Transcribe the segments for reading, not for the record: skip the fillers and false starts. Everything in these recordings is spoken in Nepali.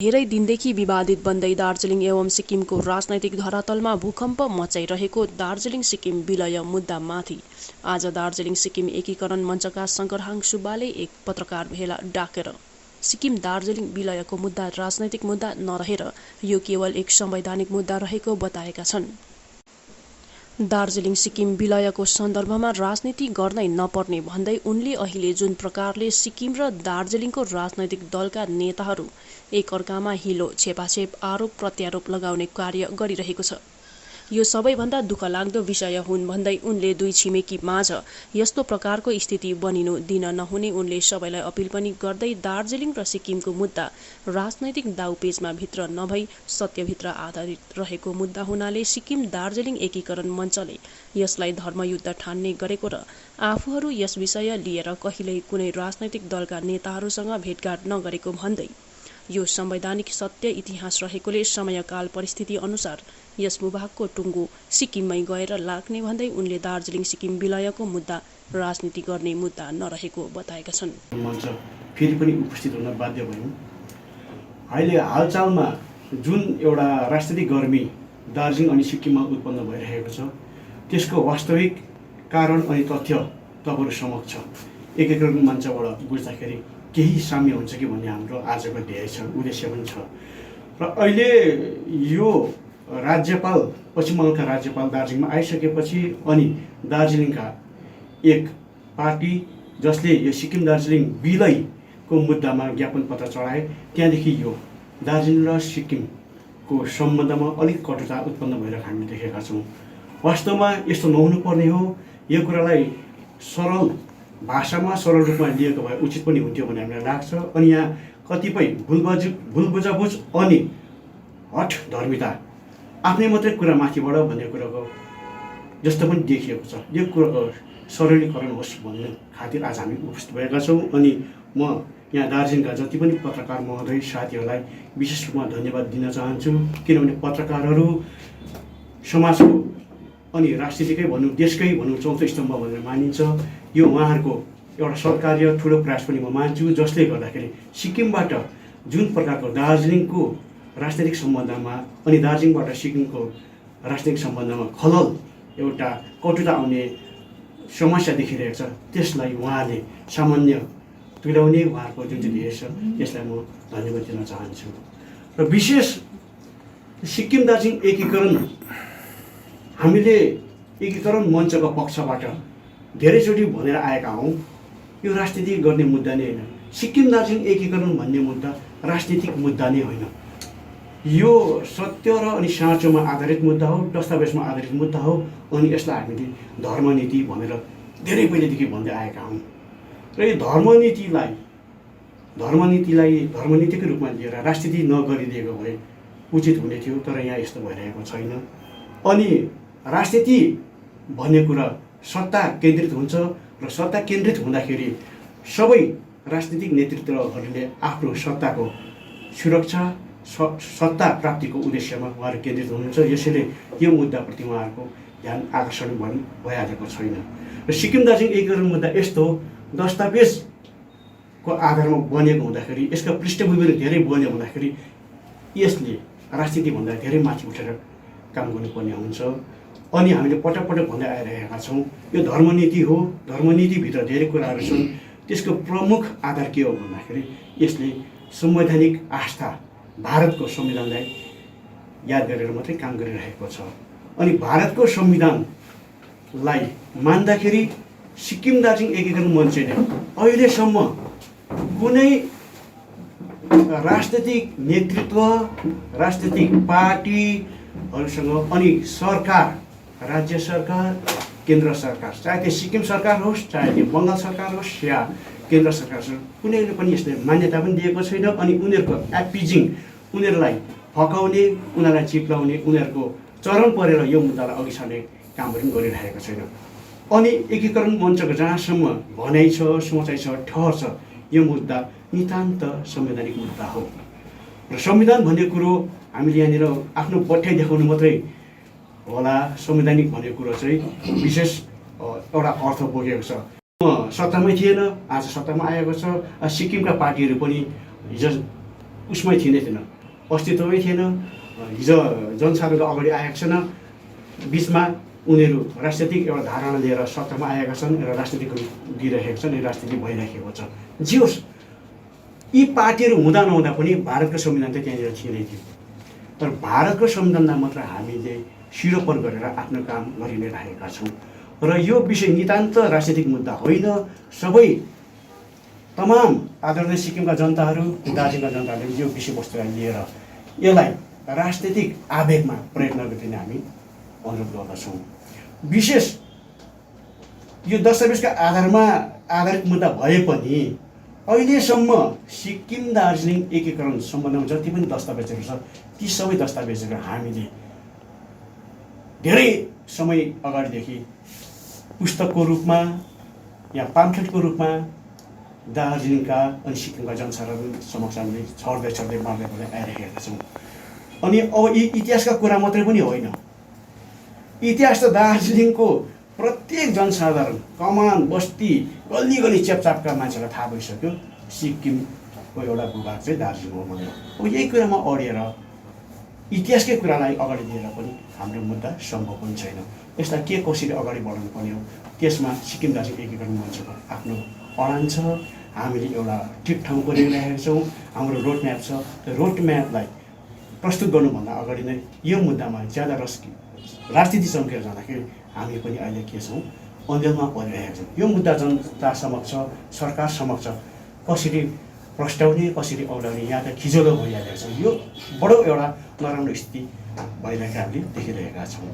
धेरै दिनदेखि विवादित बन्दै दार्जिलिङ एवं सिक्किमको राजनैतिक धरातलमा भूकम्प मचाइरहेको दार्जिलिङ सिक्किम विलय मुद्दामाथि आज दार्जिलिङ सिक्किम एकीकरण मञ्चका शङ्करहाङ सुब्बाले एक पत्रकार भेला डाकेर सिक्किम दार्जिलिङ विलयको मुद्दा राजनैतिक मुद्दा नरहेर यो केवल एक संवैधानिक मुद्दा रहेको बताएका छन्। दार्जिलिङ सिक्किम विलयको सन्दर्भमा राजनीति गर्नै नपर्ने भन्दै उनले अहिले जुन प्रकारले सिक्किम र दार्जिलिङको राजनैतिक दलका नेताहरू एकअर्कामा हिलो छेपाछेप आरोप प्रत्यारोप लगाउने कार्य गरिरहेको छ यो सबैभन्दा दुःखलाग्दो विषय हुन् भन्दै उनले दुई छिमेकी माझ यस्तो प्रकारको स्थिति बनिनु दिन नहुने उनले सबैलाई अपिल पनि गर्दै दार्जिलिङ र सिक्किमको मुद्दा राजनैतिक दाउपेचमा भित्र नभई सत्यभित्र आधारित रहेको मुद्दा हुनाले सिक्किम दार्जिलिङ एकीकरण मञ्चले यसलाई धर्मयुद्ध ठान्ने गरेको र आफूहरू यस विषय लिएर कहिल्यै कुनै राजनैतिक दलका नेताहरूसँग भेटघाट नगरेको भन्दै यो संवैधानिक सत्य इतिहास रहेकोले समयकाल परिस्थिति अनुसार यस भूभागको टुङ्गो सिक्किममै गएर लाग्ने भन्दै उनले दार्जिलिङ सिक्किम विलयको मुद्दा राजनीति गर्ने मुद्दा नरहेको बताएका छन्। मञ्च फेरि पनि उपस्थित हुन बाध्य भयौँ। अहिले हालचालमा जुन एउटा राजनीतिक गर्मी दार्जिलिङ अनि सिक्किममा उत्पन्न भइरहेको छ त्यसको वास्तविक कारण अनि तथ्य तपाईँहरू समक्ष एकीकरण मञ्चबाट बुझ्दाखेरि केही साम्य हुन्छ कि भन्ने हाम्रो आजको ध्येय छ, उद्देश्य पनि छ। र अहिले यो राज्यपाल पश्चिम बङ्गालका राज्यपाल दार्जिलिङमा आइसकेपछि अनि दार्जिलिङका एक पार्टी जसले यो सिक्किम दार्जिलिङ विलयको मुद्दामा ज्ञापन पत्र चढाए त्यहाँदेखि यो दार्जिलिङ र सिक्किमको सम्बन्धमा अलिक कटुता उत्पन्न भएर हामीले देखेका छौँ। वास्तवमा यस्तो नहुनुपर्ने हो। यो कुरालाई सरल भाषामा सरल रूपमा लिएको भए उचित पनि हुन्थ्यो भन्ने हामीलाई लाग्छ। अनि यहाँ कतिपय भुलबुझाबुझ अनि हठ धर्मिता आफ्नै मात्रै कुरा माथिबाट भन्ने कुराको जस्तो पनि देखिएको छ। यो कुराको सरलीकरण होस् भन्ने खातिर आज हामी उपस्थित भएका छौँ। अनि म यहाँ दार्जिलिङका जति पनि पत्रकार महोदय साथीहरूलाई विशेष रूपमा धन्यवाद दिन चाहन्छु, किनभने पत्रकारहरू समाजको अनि राजनीतिकै भनौँ देशकै भनौँ चौथो स्तम्भ भनेर मानिन्छ। यो उहाँहरूको एउटा सरकारीय ठुलो प्रयास पनि म मान्छु, जसले गर्दाखेरि सिक्किमबाट जुन प्रकारको दार्जिलिङको राजनैतिक सम्बन्धमा अनि दार्जिलिङबाट सिक्किमको राजनैतिक सम्बन्धमा खलल एउटा कटुता आउने समस्या देखिरहेको छ त्यसलाई उहाँले सामान्य तुल्याउने उहाँहरूको जुन चाहिँ ध्येय छ त्यसलाई म धन्यवाद दिन चाहन्छु। र विशेष सिक्किम दार्जिलिङ एकीकरण हामीले एकीकरण मञ्चको पक्षबाट धेरैचोटि भनेर आएका हौँ, यो राजनीति गर्ने मुद्दा नै होइन। सिक्किम दार्जिलिङ एकीकरण भन्ने मुद्दा राजनीतिक मुद्दा नै होइन। यो सत्य र अनि साँचोमा आधारित मुद्दा हो, दस्तावेजमा आधारित मुद्दा हो। अनि यसलाई हामीले धर्मनीति भनेर धेरै पहिलेदेखि भन्दै आएका हौँ। र यो धर्मनीतिकै रूपमा लिएर राजनीति नगरिदिएको भए उचित हुने थियो, तर यहाँ यस्तो भइरहेको छैन। अनि राजनीति भन्ने कुरा सत्ता केन्द्रित हुन्छ र सत्ता केन्द्रित हुँदाखेरि सबै राजनीतिक नेतृत्वहरूले आफ्नो सत्ताको सुरक्षा सत्ता प्राप्तिको उद्देश्यमा उहाँहरू केन्द्रित हुनुहुन्छ। यसैले यो मुद्दाप्रति उहाँहरूको ध्यान आकर्षण भइहालेको छैन। र सिक्किम दार्जिलिङ एकीकरण मुद्दा यस्तो दस्तावेजको आधारमा बनेको हुँदाखेरि यसका पृष्ठभूमिहरू धेरै बन्यो हुँदाखेरि यसले राजनीतिभन्दा धेरै माथि उठेर काम गर्नुपर्ने हुन्छ। अनि हामीले पटक पटक भन्दै आइरहेका छौँ यो धर्मनीति हो, धर्मनीतिभित्र धेरै कुराहरू छन्। त्यसको प्रमुख आधार के हो भन्दाखेरि यसले संवैधानिक आस्था भारतको संविधानलाई याद गरेर मात्रै काम गरिरहेको छ। अनि भारतको संविधानलाई मान्दाखेरि सिक्किम दार्जिलिङ एकीकरण मञ्चले अहिलेसम्म कुनै राजनीतिक नेतृत्व राजनीतिक पार्टीहरूसँग अनि सरकार राज्य सरकार केन्द्र सरकार चाहे त्यो सिक्किम सरकार होस् चाहे त्यो बङ्गाल सरकार होस् या केन्द्र सरकार होस् कुनैले पनि यसले मान्यता पनि दिएको छैन। अनि उनीहरूको एपिजिङ उनीहरूलाई फकाउने उनीहरूलाई चिप्लाउने उनीहरूको चरण परेर यो मुद्दालाई अघि सार्ने कामहरू पनि गरिरहेको छैन। अनि एकीकरण मञ्चको जहाँसम्म भनाइ छ सोचाइ छ ठहर छ यो मुद्दा नितान्त संवैधानिक मुद्दा हो। र संविधान भन्ने कुरो हामीले यहाँनिर आफ्नो पठ्याइ देखाउनु मात्रै होला। संवैधानिक भन्ने कुरो चाहिँ विशेष एउटा अर्थ बोकेको छ। सत्तामै थिएन, आज सत्तामा आएको छ। सिक्किमका पार्टीहरू पनि हिजो उसमै थिएन, अस्तित्वमै थिएन। हिजो जनसाधारणको अगाडि आएको छैन, बिचमा उनीहरू राजनीतिक एउटा धारणा लिएर सत्तामा आएका छन् र राजनीतिक दिइरहेका छन्, यो राजनीति भइरहेको छ। जे होस्, यी पार्टीहरू हुँदा नहुँदा पनि भारतको संविधान त त्यहाँनिर थिएनै थियो। तर भारतको संविधानलाई मात्र हामीले सिरोपर गरेर आफ्नो काम गरि नै रहेका छौँ र यो विषय नितान्त राजनीतिक मुद्दा होइन। सबै तमाम आदरणीय सिक्किमका जनताहरू, दार्जिलिङका जनताहरूले यो विषयवस्तुलाई लिएर यसलाई राजनीतिक आवेगमा प्रयोग नगरिदिन हामी अनुरोध गर्दछौँ। विशेष यो दस्तावेजका आधारमा आधारित मुद्दा भए पनि अहिलेसम्म सिक्किम दार्जिलिङ एकीकरण सम्बन्धमा जति पनि दस्तावेजहरू छ, ती सबै दस्तावेजहरू हामीले धेरै समय अगाडिदेखि पुस्तकको रूपमा या पाम्फलेटको रूपमा दार्जिलिङका अनि सिक्किमका जनसाधारण समक्ष हामीले छर्दै मार्दै आइरहेका छौँ। अनि अब यी इतिहासका कुरा मात्रै पनि होइन, इतिहास त दार्जिलिङको प्रत्येक जनसाधारण, कमान, बस्ती, गल्ली गल्ली चेपचापका मान्छेलाई थाहा भइसक्यो सिक्किमको एउटा भूभाग चाहिँ दार्जिलिङ हो भनेर। अब यही कुरामा अडिएर इतिहासकै कुरालाई अगाडि दिएर पनि हाम्रो मुद्दा सम्भव पनि छैन। यसलाई के कसरी अगाडि बढाउनु पर्ने हो, त्यसमा सिक्किम दार्जिलिङ एकीकरण मञ्चको आफ्नो अडान छ। हामीले एउटा ठिक ठाउँको लिइरहेका छौँ, हाम्रो रोड म्याप छ। त्यो रोड म्यापलाई प्रस्तुत गर्नुभन्दा अगाडि नै यो मुद्दामा ज्यादा राजनीति चम्केर जाँदाखेरि हामी पनि अहिले के छौँ, अन्यलमा परिरहेका छौँ। यो मुद्दा जनता समक्ष, सरकार समक्ष कसरी प्रस्ट्याउने, कसरी औडाउने, यहाँ त खिजोलो भइरहेको छ। यो बडो एउटा नराम्रो स्थिति भइरहेको हामीले देखिरहेका छौँ।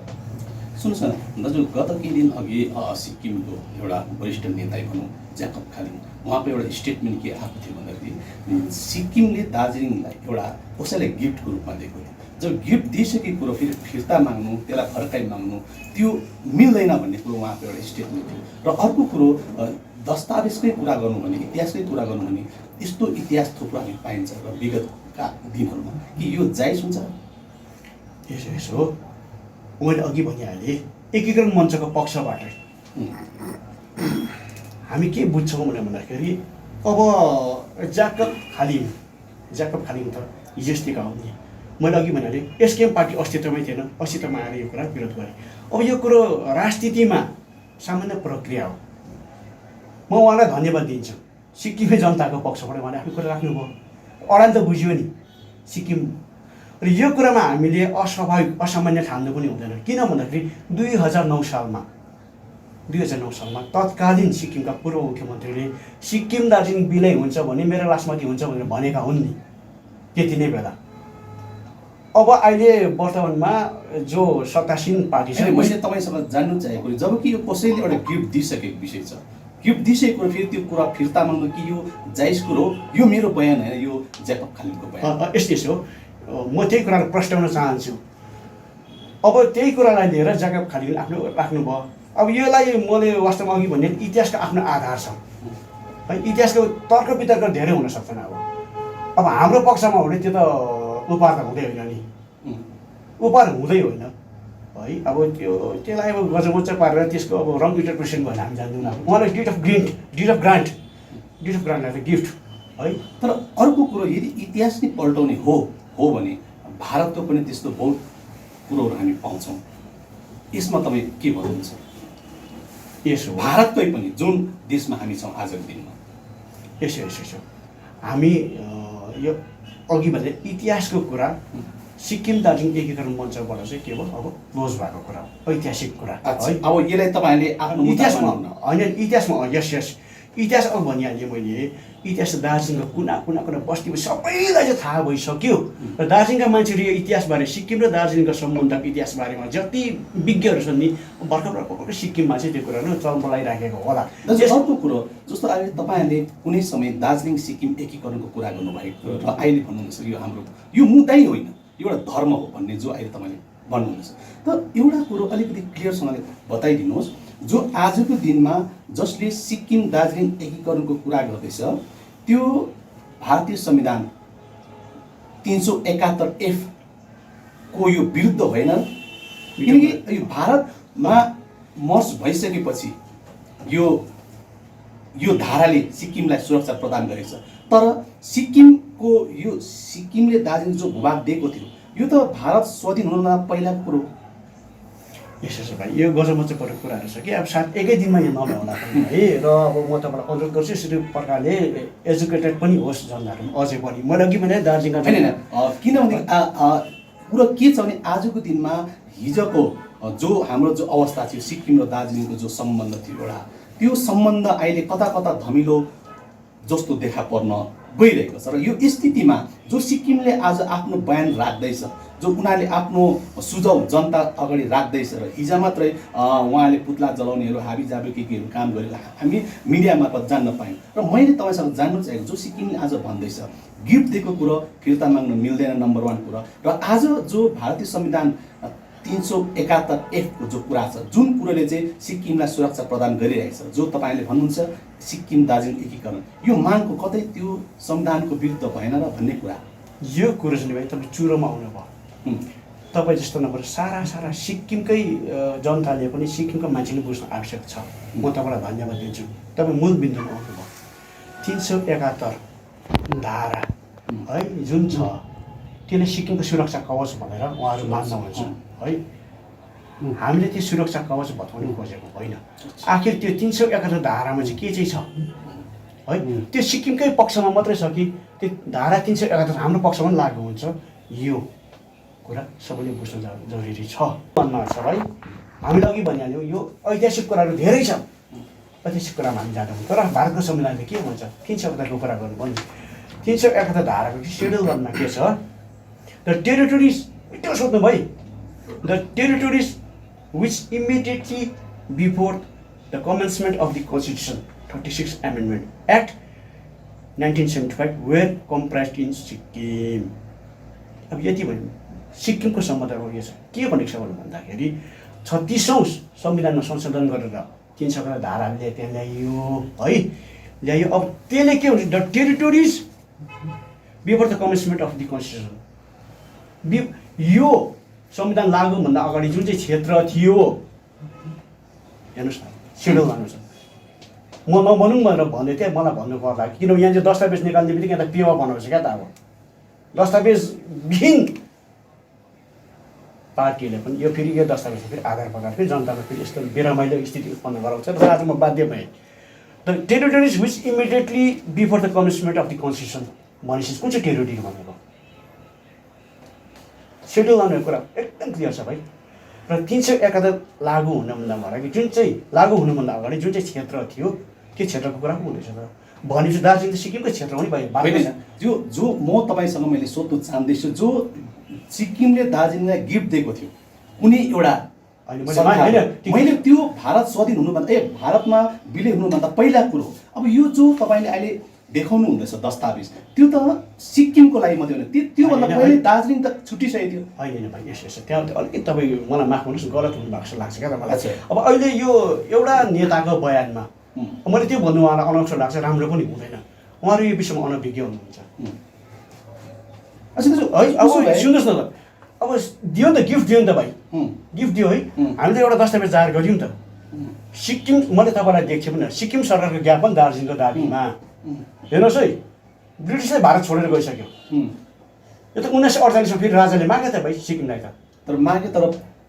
सुन्नुहोस् न दाजु, गत केही दिन अघि सिक्किमको एउटा वरिष्ठ नेता भनौँ ज्याकब खालिङ, उहाँको एउटा स्टेटमेन्ट के आएको थियो भन्दाखेरि सिक्किमले दार्जिलिङलाई एउटा कसैलाई गिफ्टको रूपमा दिएको थियो। जब गिफ्ट दिइसकेको कुरो फेरि फिर्ता माग्नु, त्यसलाई फर्काइ माग्नु, त्यो मिल्दैन भन्ने कुरो उहाँको एउटा स्टेटमेन्ट थियो। र अर्को कुरो, दस्तावेजकै कुरा गर्नु भने, इतिहासकै कुरा गर्नु भने, यस्तो इतिहास थुप्रो हामी पाइन्छ र विगतका दिनहरूमा कि यो जायज हुन्छ। यसो मैले अघि भनिहालेँ, एकीकरण मञ्चको पक्षबाटै हामी के बुझ्छौँ भन्दाखेरि अब ज्याकब खालिङ त हिजोस्तिका हो नि। मैले अघि भनिहालेँ एसकेएम पार्टी अस्तित्वमै थिएन, अस्तित्वमा आएर यो कुरा विरोध गरेँ। अब यो कुरो राजनीतिमा सामान्य प्रक्रिया हो। म उहाँलाई धन्यवाद दिन्छु, सिक्किमे जनताको पक्षबाट उहाँले आफ्नो कुरा राख्नुभयो, अडान त बुझ्यो नि सिक्किम। र यो कुरामा हामीले अस्वाभाविक, असामान्य ठान्नु पनि हुँदैन। किन भन्दाखेरि 2009 सालमा तत्कालीन सिक्किमका पूर्व मुख्यमन्त्रीले सिक्किम दार्जिलिङ विलय हुन्छ भने मेरो लासमाथि हुन्छ भनेर भनेका हुन् नि त्यति नै बेला। अब अहिले वर्तमानमा जो सत्तासीन पार्टी छ, मैले तपाईँसँग जान्नु चाहेको जब कि यो कसैले एउटा गिफ्ट दिइसकेको विषय छ, गिफ्ट दिइसकेको फेरि त्यो कुरा फिर्ता माग्नु कि यो जायज कुरो, यो मेरो बयान होइन, यो ज्याकब खालिङको बयान। यस्तो हो, म त्यही कुरालाई प्रस्ट्याउन चाहन्छु। अब त्यही कुरालाई लिएर ज्याकब खालिङले आफ्नो राख्नुभयो। अब यसलाई मैले वास्तवमा अघि भने इतिहासको आफ्नो आधार छ है, इतिहासको तर्क वितर्क धेरै हुन सक्छन्। अब हाम्रो पक्षमा हो भने त्यो त उपहार त हुँदै होइन नि, उपहार हुँदै होइन है। अब त्यसलाई अब गजमच्च पारेर त्यसको अब रङ इन्टरप्रिटेसन भनेर हामी जान्दैनौँ। उहाँलाई डिड अफ ग्रान्ट गिफ्ट है। तर अर्को कुरो, यदि इतिहास नै पल्टाउने हो भने भारतको पनि त्यस्तो बहुत कुरोहरू हामी पाउँछौँ। यसमा तपाईँ के भन्नुहुन्छ? यसो भारतकै पनि जुन देशमा हामी छौँ आजको दिनमा, यसो हामी यो अघि भने इतिहासको कुरा सिक्किम दार्जिलिङ एकीकरण मञ्चबाट चाहिँ के भयो, अब क्लोज भएको कुरा हो, ऐतिहासिक कुरा है। अब यसलाई तपाईँले आफ्नो इतिहासमा होइन, इतिहासमा यस इतिहास अब भनिहालेँ मैले। इतिहास दार्जिलिङको कुना बस्ती सबैलाई चाहिँ थाहा भइसक्यो र दार्जिलिङका मान्छेहरू यो इतिहासबारे, सिक्किम र दार्जिलिङको सम्बन्धको इतिहासबारेमा जति विज्ञहरू छन् नि, भर्खर सिक्किममा चाहिँ त्यो कुराहरू चलबलाइराखेको होला। अर्को कुरो, जस्तो अहिले तपाईँहरूले कुनै समय दार्जिलिङ सिक्किम एकीकरणको कुरा गर्नुभएको र अहिले भन्नुहुन्छ यो हाम्रो यो मुद्दै होइन, यो एउटा धर्म हो भन्ने जो अहिले तपाईँले भन्नुहुन्छ। त एउटा कुरो अलिकति क्लियरसँगले बताइदिनुहोस्, जो आजको दिनमा जसले सिक्किम दार्जिलिङ एकीकरणको कुरा गर्दैछ त्यो भारतीय संविधान 371F को यो विरुद्ध होइन, किनकि यो भारतमा मर्ज भइसकेपछि यो धाराले सिक्किमलाई सुरक्षा प्रदान गरेको छ। तर सिक्किमको दार्जिलिङको यो सिक्किमले दार्जिलिङ जो भूभाग दिएको थियो यो त भारत स्वाधीन हुनुभन्दा पहिलाको कुरो। यसो छ भाइ, यो गजब परेको कुराहरू छ कि अब सायद एकै दिनमा यो नभ्याउला पनि है। र अब म तपाईँलाई अनुरोध गर्छु यसरी प्रकारले एजुकेटेड पनि होस् जनताहरू अझै पनि। मैले अघि भने दार्जिलिङका होइन किनभने कुरो के छ भने आजको दिनमा हिजोको जो हाम्रो जो अवस्था थियो सिक्किम र दार्जिलिङको जो सम्बन्ध थियो एउटा त्यो सम्बन्ध अहिले कता कता धमिलो जस्तो देखा पर्न गइरहेको छ। र यो स्थितिमा जो सिक्किमले आज आफ्नो बयान राख्दैछ, जो उनीहरूले आफ्नो सुझाव जनता अगाडि राख्दैछ र हिजो मात्रै उहाँले पुतला जलाउनेहरू हाबीजाबी केहरू काम गरेको हामी मिडिया मार्फत जान्न पायौँ। र मैले तपाईँसँग जान्नु चाहेको जो सिक्किमले आज भन्दैछ गिफ्ट दिएको कुरो फिर्ता माग्न मिल्दैन, नम्बर 1 कुरा। र आज जो भारतीय संविधान 371F को जो कुरा छ, जुन कुरोले चाहिँ सिक्किमलाई सुरक्षा प्रदान गरिरहेको छ, जो तपाईँले भन्नुहुन्छ सिक्किम दार्जिलिङ एकीकरण, यो मागको कतै त्यो संविधानको विरुद्ध भएन र भन्ने कुरा। यो कुरो चाहिँ भाइ तपाईँ चुरोमा आउनुभयो। तपाईँ जस्तो नभएर सारा सिक्किमकै जनताले पनि सिक्किमको मान्छेले बुझ्न आवश्यक छ। म तपाईँलाई धन्यवाद दिन्छु, तपाईँ मूल बिन्दुमा आउनुभयो। 371 धारा है जुन छ त्यसले सिक्किमको सुरक्षा कवच भनेर उहाँहरू मान्नुहुन्छ है। हामीले त्यो सुरक्षा कवच भत्काउनु खोजेको होइन। आखिर त्यो 371 धारामा चाहिँ के चाहिँ छ है, त्यो सिक्किमकै पक्षमा मात्रै छ कि त्यो धारा 371 हाम्रो पक्षमा पनि लागु हुन्छ, यो कुरा सबैले बुझ्नु जरुरी छ भन्नु छ है। हामीले अघि भनिहाल्यौँ यो ऐतिहासिक कुराहरू धेरै छ, ऐतिहासिक कुरामा हामी जाँदैनौँ। तर भारतको संविधानले के भन्छ 371 कुरा गर्नुभयो नि, 371 धाराको सेड्युल 1मा के छ, द टेरिटोरिज, त्यो सोध्नु भाइ, the टेरिटोरिज which immediately before the commencement of the Constitution 36th Amendment Act 1975 were comprised in Sikkim। अब यति भन्यो सिक्किमको सम्बन्धमा के छ, के भनेको छ भन्दाखेरि 36औं संविधानमा संशोधन गरेर 371 धाराले त्यहाँ ल्याइयो। अब त्यसले के हुन्छ, the territories before the commencement of the constitution, यो संविधान लागु भन्दा अगाडि जुन चाहिँ क्षेत्र थियो हेर्नुहोस् न सेड्युल गर्नु छ। म नभनौँ भनेर भन्दै थिएँ, मलाई भन्नु पर्ला किनभने यहाँ चाहिँ दस्तावेज निकाल्ने बित्तिकै यहाँ त पेवा बनाउँछ क्या त। अब दस्तावेज विहीन पार्टीले पनि यो फेरि यो दस्तावेज फेरि आधार प्रकार फेरि जनतामा फेरि यस्तो बेरमाइलो स्थिति उत्पन्न गराउँछ। र आज म बाध्य भएँ, the territories which immediately before the commencement of the constitution भनेपछि कुन चाहिँ टेरिटोरी भनेको सेड्युल गर्ने कुरा एकदम क्लियर छ भाइ। र 371 लागु हुनुभन्दा अगाडि जुन चाहिँ लागु हुनुभन्दा अगाडि जुन चाहिँ क्षेत्र थियो त्यो क्षेत्रको कुरा पो हुँदैछ त। भनेपछि दार्जिलिङ त सिक्किमकै क्षेत्र पनि भयो। जो म तपाईँसँग मैले सोध्नु चाहँदैछु, जो सिक्किमले दार्जिलिङलाई गिफ्ट दिएको थियो कुनै एउटा मैले त्यो भारत स्वाधीन हुनुभन्दा भारतमा विलय हुनुभन्दा पहिला कुरो। अब यो जो तपाईँले अहिले देखाउनु हुँदैछ दस्तावेज, त्यो त सिक्किमको लागि मात्रै होइन, त्योभन्दा पहिले दार्जिलिङ त छुट्टिसकेको थियो। होइन भाइ यसो त्यहाँ अलिकति तपाईँ मलाई माफ गर्नुहोस् गलत हुनुभएको जस्तो लाग्छ क्या त मलाई। अब अहिले यो एउटा नेताको बयानमा मैले त्यो भन्नु उहाँलाई अनौठो लाग्छ, राम्रो पनि हुँदैन। उहाँहरू यो विषयमा अनभिज्ञ हुनुहुन्छ है। अब सुन्नुहोस् न त, अब दियो नि त गिफ्ट दियो नि त भाइ, गिफ्ट दियो है। हामीले एउटा दस्तावेज जाहेर गरिदिउँ त। सिक्किम मैले तपाईँलाई दिएको थिएँ भने सिक्किम सरकारको ज्ञापन दार्जिलिङको दाबीमा हेर्नुहोस् है, ब्रिटिसले भारत छोडेर गइसक्यो। यो त 1948मा फेरि राजाले मागे त भाइ सिक्किमलाई त, तर मागे तर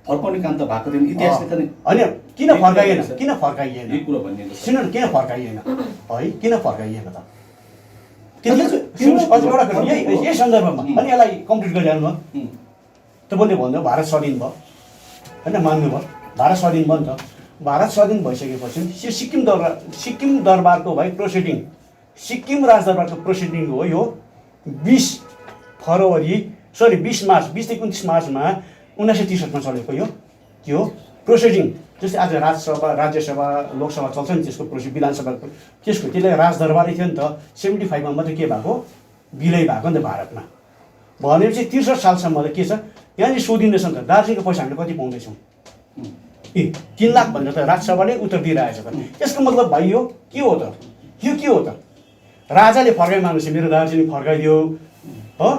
फर्काउने काम त भएको थिएन। इतिहासले त होइन किन फर्काइएन, किन फर्काइएन यो कुरा भन्ने सुन न, किन फर्काइएन है, किन फर्काइएन त एउटा कुरा यही सन्दर्भमा। अनि यसलाई कम्प्लिट गरिहाल्नु भयो तपाईँले भन्नु भारत स्वाधीन भयो होइन, मान्नुभयो भारत स्वाधीन भयो नि त। भारत स्वाधीन भइसकेपछि सिक्किम दरबारको भाइ प्रोसिडिङ, सिक्किम राजदरबारको प्रोसिडिङ हो यो 20 मार्च 20 देखि 29 मार्चमा 1963मा चलेको यो त्यो प्रोसिडिङ। जस्तै आज राजसभा राज्यसभा लोकसभा चल्छ नि, त्यसको विधानसभा त्यसको त्यसले राजदरबारै थियो नि त। 75मा मात्रै के भएको विलय भएको नि त भारतमा। भनेपछि 63 सालसम्म त के छ यहाँनिर सोधिँदैछ नि त दार्जिलिङको पैसा हामीले कति पाउँदैछौँ, 3 लाख भनेर त राजसभाले उत्तर दिइरहेछ त। यसको मतलब भाइ यो के हो त, यो के हो त, राजाले फर्काइ माग्नुहोस् मेरो दार्जिलिङ फर्काइदियो हो।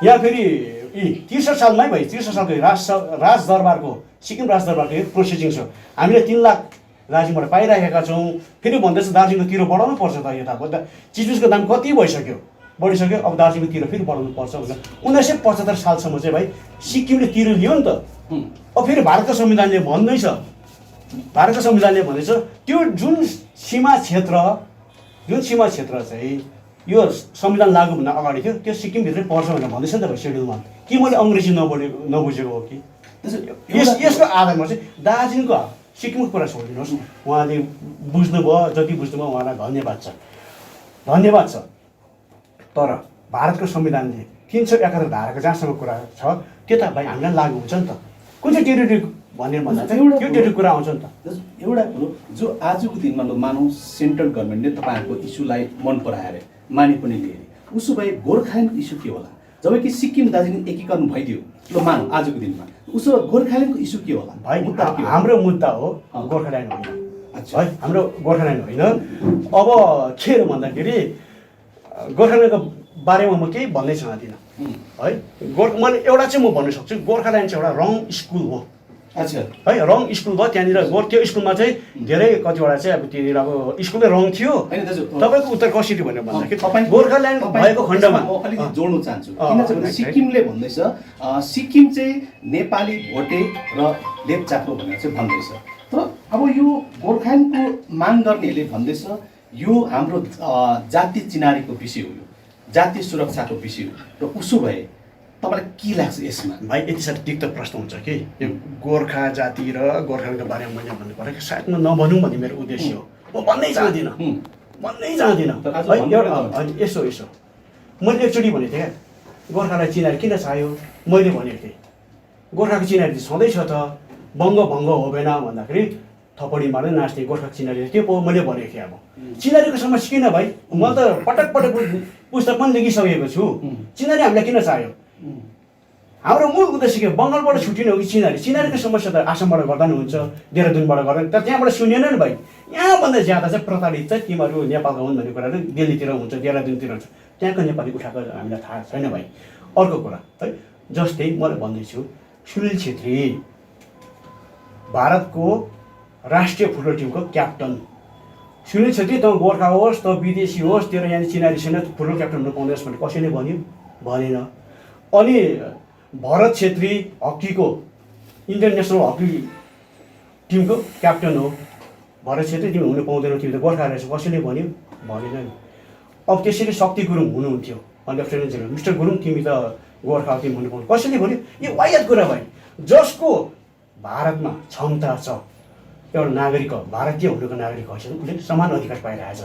यहाँ फेरि 63 सालमै भाइ 63 सालको राजदरबारको सिक्किम राजदरबारको प्रोसिडिङ छ। हामीले 3 लाख दार्जिलिङबाट पाइरहेका छौँ। फेरि भन्दैछ दार्जिलिङको तिरो बढाउनु पर्छ त। यता चिजबिजको दाम कति भइसक्यो बढिसक्यो, अब दार्जिलिङतिर फेरि बढाउनु पर्छ भनेर 1975 सालसम्म चाहिँ भाइ सिक्किमले तिर लियो नि त। अब फेरि भारतको संविधानले भन्दैछ, भारतको संविधानले भन्दैछ त्यो जुन सीमा क्षेत्र चाहिँ यो संविधान लागुभन्दा अगाडि थियो त्यो सिक्किमभित्रै पर्छ भनेर भन्दैछ नि त भाइ सेड्युलमा। कि मैले अङ्ग्रेजी नबुझेको हो कि? यसको आधारमा चाहिँ दार्जिलिङको सिक्किमको कुरा छोडिदिनुहोस्, उहाँले बुझ्नुभयो, जति बुझ्नुभयो उहाँलाई धन्यवाद छ। तर भारतको संविधानले 371 धाराको जहाँसम्म कुरा छ त्यो त भाइ हामीलाई लागु हुन्छ नि त। कुन चाहिँ टेरिटोरी भनेर भन्दा चाहिँ त्यो टेरिटोरी कुरा आउँछ नि त। एउटा कुरो जो आजको दिनमा मानौँ सेन्ट्रल गभर्मेन्टले तपाईँहरूको इस्युलाई मन पराएर मानि पनि लिएर, उसो भए गोर्खाल्यान्डको इस्यु के होला? जब कि सिक्किम दार्जिलिङ एकीकरण भइदियो ल मानौँ आजको दिनमा, उसो गोर्खाल्यान्डको इस्यु के होला? भाइ हाम्रो मुद्दा हो गोर्खाल्यान्ड होइन है, हाम्रो गोर्खाल्यान्ड होइन। अब के हो भन्दाखेरि गोर्खाल्यान्डको बारेमा म केही भन्नै चाहदिनँ है। मैले एउटा चाहिँ म भन्न सक्छु, गोर्खाल्यान्ड चाहिँ एउटा रङ स्कुल हो। अच्छा है, रङ स्कुल भयो त्यहाँनिर। त्यो स्कुलमा चाहिँ धेरै कतिवटा चाहिँ अब त्यहाँनिर अब स्कुलमै रङ थियो। तपाईँको उत्तर कसरी भनेर भन्दाखेरि गोर्खाल्यान्ड भएको खण्डमा म अलिकति जोड्नु चाहन्छु। किन चाहिँ सिक्किमले भन्दैछ सिक्किम चाहिँ नेपाली, भोटे र लेप्चाको भनेर चाहिँ भन्दैछ। तर अब यो गोर्खाल्यान्डको माग गर्नेहरूले भन्दैछ यो हाम्रो जातीय चिनारीको विषय हो, यो जातीय सुरक्षाको विषय हो। र उसो भए तपाईँलाई के लाग्छ यसमा? भाइ यति साह्रो दिक्क प्रश्न हुन्छ कि यो गोर्खा जाति र गोर्खाल्यान्डको बारेमा मैले भन्नु पर्यो। सायद म नभनौँ भन्ने मेरो उद्देश्य हो। म भन्नै चाहदिनँ है। यसो मैले एकचोटि भनेको थिएँ क्या, गोर्खालाई चिनारी किन चाहियो? मैले भनेको थिएँ गोर्खाको चिनारी त छँदैछ त, बङ्ग हो भएन भन्दाखेरि थपडी मार्दै नाच्ने गोर्खाको चिनारी के पो मैले भनेको थिएँ। अब चिनारीको समस्या किन भाइ? मैले त पटक पुस्तक पनि लेखिसकेको छु। चिनारी हामीलाई किन चाहियो? हाम्रो मूल उद्देश्य के? बङ्गालबाट छुट्टिनु हो कि चिनारीको समस्या त आसामबाट गर्दा नि हुन्छ, देहरादुनबाट गर्दा, तर त्यहाँबाट सुनेन नि भाइ। यहाँभन्दा ज्यादा चाहिँ प्रताडित चाहिँ तिमीहरू नेपालका हुन् भन्ने कुराहरू दिल्लीतिर हुन्छ, देहरादुनतिर हुन्छ। त्यहाँको नेपाली उठाएको हामीलाई थाहा छैन भाइ। अर्को कुरा है, जस्तै मैले भन्दैछु सुनिल छेत्री भारतको राष्ट्रिय फुटबल टिमको क्याप्टन। सुनिल छेत्री त गोर्खा होस् त विदेशी होस्, तेरो यहाँ चिनारी छैन, फुटबल क्याप्टन हुनु पाउँदैछ भने कसैले भनेन। अनि भरत छेत्री हकीको इन्डियन नेसनल हकी टिमको क्याप्टन हो। भरत छेत्री तिमी हुनु पाउँदैनौ, तिमी त गोर्खा रहेछ, कसैले भनेन नि। अब त्यसरी शक्ति गुरुङ हुनुहुन्थ्यो, अनि लेफ्टेनेन्ट जेनरल मिस्टर गुरुङ तिमी त गोर्खा तिमी हुनु पाउँदैन, कसैले भन्यो? यो वायत कुरा भाइ। जसको भारतमा क्षमता छ, एउटा नागरिक हो, भारतीय हुनुको नागरिक हैसियत उसले समान अधिकार पाइरहेछ।